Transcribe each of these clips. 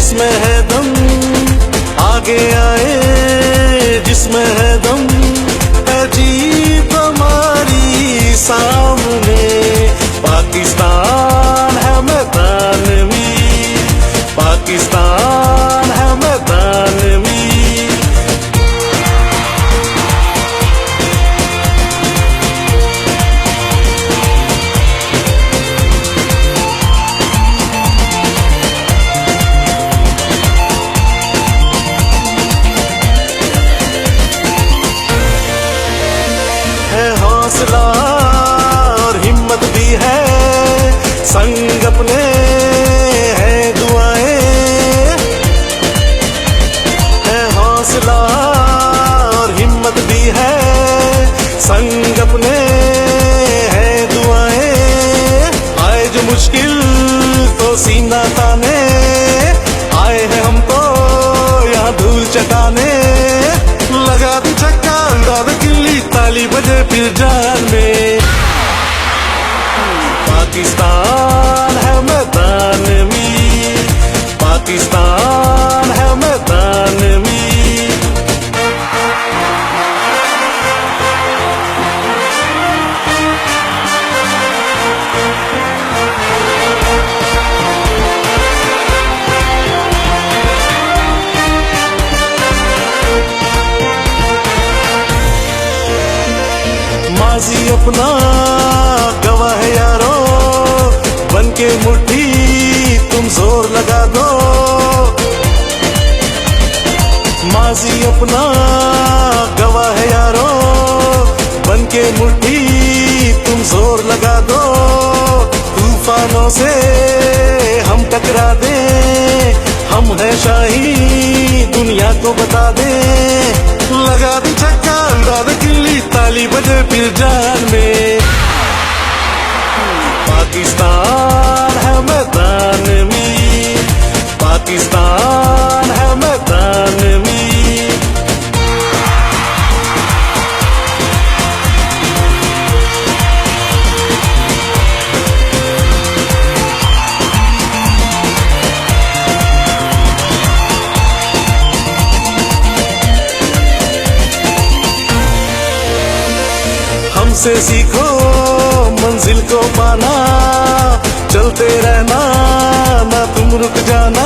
जिसमें है दम, आगे आए जिसमें है दम, है जीत हमारी सामने। पाकिस्तान है मैदान में, पाकिस्तान है मैदान में। है हौसला और हिम्मत भी है, संग अपने है दुआएं। है हौसला और हिम्मत भी है, संग अपने है दुआएं। आए जो मुश्किल तो सीना ताने, आए हैं हम तो यहाँ धूल चटाने। लगा दी छक्का उड़ा दे गिल्ली, ताली बजे फिर जान में। पाकिस्तान है मैदान में, पाकिस्तान है मैदान में। माजी अपना गवाह है यारो, बन के मुट्ठी तुम जोर लगा दो। माजी अपना गवाह है यारो, बन के मुट्ठी तुम जोर लगा दो। तूफानों से हम टकरा दे, हम है शाही दुनिया को बता दे। लगा दी छक्का उड़ा दे गिल्ली, ताली बजे फिर जान में। पाकिस्तान है मैदान में, पाकिस्तान है मैदान में। हमसे सीखो मंजिल को पाना, चलते रहना ना तुम रुक जाना।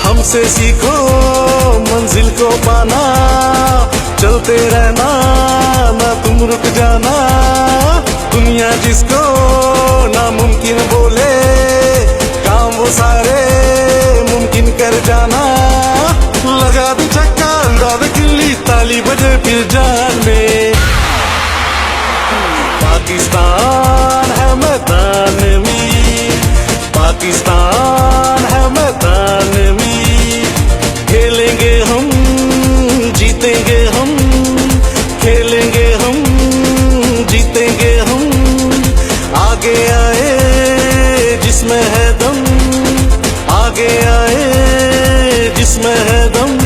हमसे सीखो मंजिल को पाना, चलते रहना ना तुम रुक जाना। दुनिया जिसको नामुमकिन बोले, काम वो सारे मुमकिन कर जाना। लगा दी छक्का उड़ा दे गिल्ली, ताली बजे फिर जान में। पाकिस्तान है मैदान में, पाकिस्तान है मैदान में। खेलेंगे हम, जीतेंगे हम, खेलेंगे हम, जीतेंगे हम। आगे आए जिसमें है दम, आगे आए जिसमें है दम।